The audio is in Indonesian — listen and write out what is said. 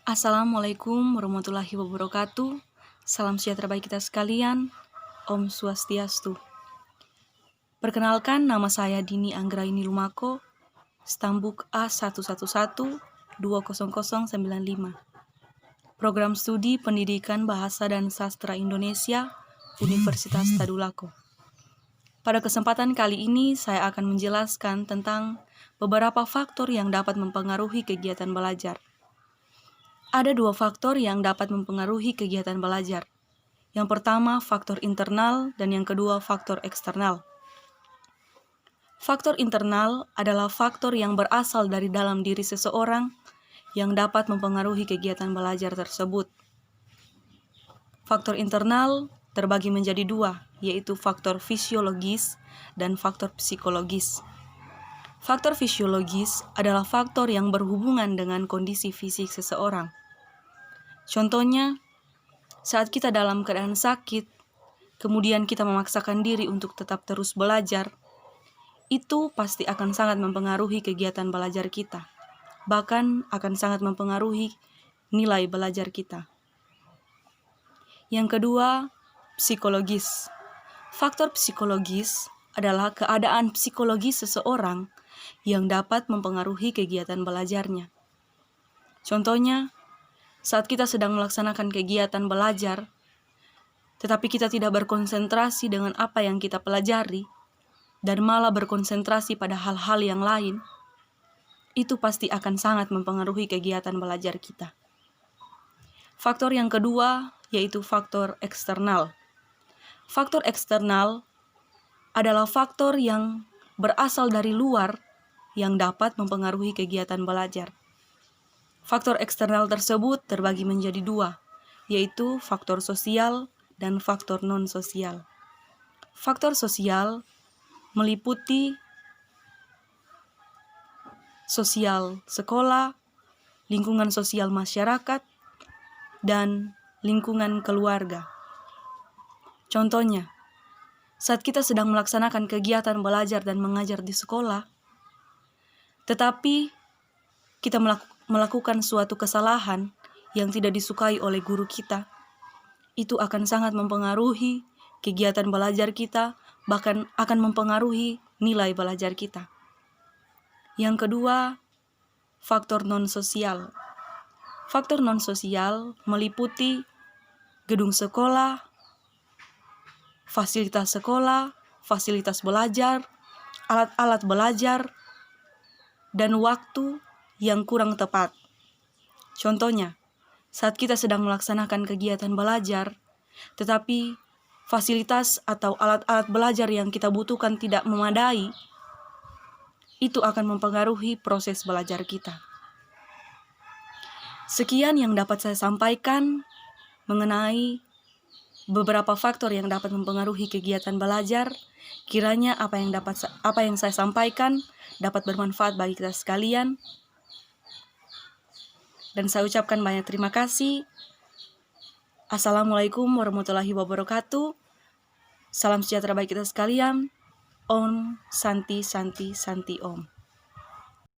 Assalamualaikum warahmatullahi wabarakatuh. Salam sejahtera bagi kita sekalian. Om Swastiastu. Perkenalkan, nama saya Dini Anggraini Lumako, Stambuk A11120095. Program Studi Pendidikan Bahasa dan Sastra Indonesia, Universitas Tadulako. Pada kesempatan kali ini, saya akan menjelaskan tentang beberapa faktor yang dapat mempengaruhi kegiatan belajar. Ada dua faktor yang dapat mempengaruhi kegiatan belajar. Yang pertama, faktor internal, dan yang kedua, faktor eksternal. Faktor internal adalah faktor yang berasal dari dalam diri seseorang yang dapat mempengaruhi kegiatan belajar tersebut. Faktor internal terbagi menjadi dua, yaitu faktor fisiologis dan faktor psikologis. Faktor fisiologis adalah faktor yang berhubungan dengan kondisi fisik seseorang. Contohnya, saat kita dalam keadaan sakit, kemudian kita memaksakan diri untuk tetap terus belajar, itu pasti akan sangat mempengaruhi kegiatan belajar kita. Bahkan akan sangat mempengaruhi nilai belajar kita. Yang kedua, psikologis. Faktor psikologis adalah keadaan psikologis seseorang yang dapat mempengaruhi kegiatan belajarnya. Contohnya, saat kita sedang melaksanakan kegiatan belajar, tetapi kita tidak berkonsentrasi dengan apa yang kita pelajari, dan malah berkonsentrasi pada hal-hal yang lain, itu pasti akan sangat mempengaruhi kegiatan belajar kita. Faktor yang kedua, yaitu faktor eksternal. Faktor eksternal adalah faktor yang berasal dari luar yang dapat mempengaruhi kegiatan belajar. Faktor eksternal tersebut terbagi menjadi dua, yaitu faktor sosial dan faktor non-sosial. Faktor sosial meliputi sosial sekolah, lingkungan sosial masyarakat, dan lingkungan keluarga. Contohnya, saat kita sedang melaksanakan kegiatan belajar dan mengajar di sekolah, tetapi kita melakukan suatu kesalahan yang tidak disukai oleh guru kita, itu akan sangat mempengaruhi kegiatan belajar kita, bahkan akan mempengaruhi nilai belajar kita. Yang kedua, faktor non-sosial. Faktor non-sosial meliputi gedung sekolah, fasilitas belajar, alat-alat belajar, dan waktu yang kurang tepat. Contohnya, saat kita sedang melaksanakan kegiatan belajar, tetapi fasilitas atau alat-alat belajar yang kita butuhkan tidak memadai, itu akan mempengaruhi proses belajar kita. Sekian yang dapat saya sampaikan mengenai beberapa faktor yang dapat mempengaruhi kegiatan belajar. Kiranya apa yang saya sampaikan dapat bermanfaat bagi kita sekalian. Dan saya ucapkan banyak terima kasih. Assalamualaikum warahmatullahi wabarakatuh. Salam sejahtera bagi kita sekalian. Om Santi Santi Santi Om.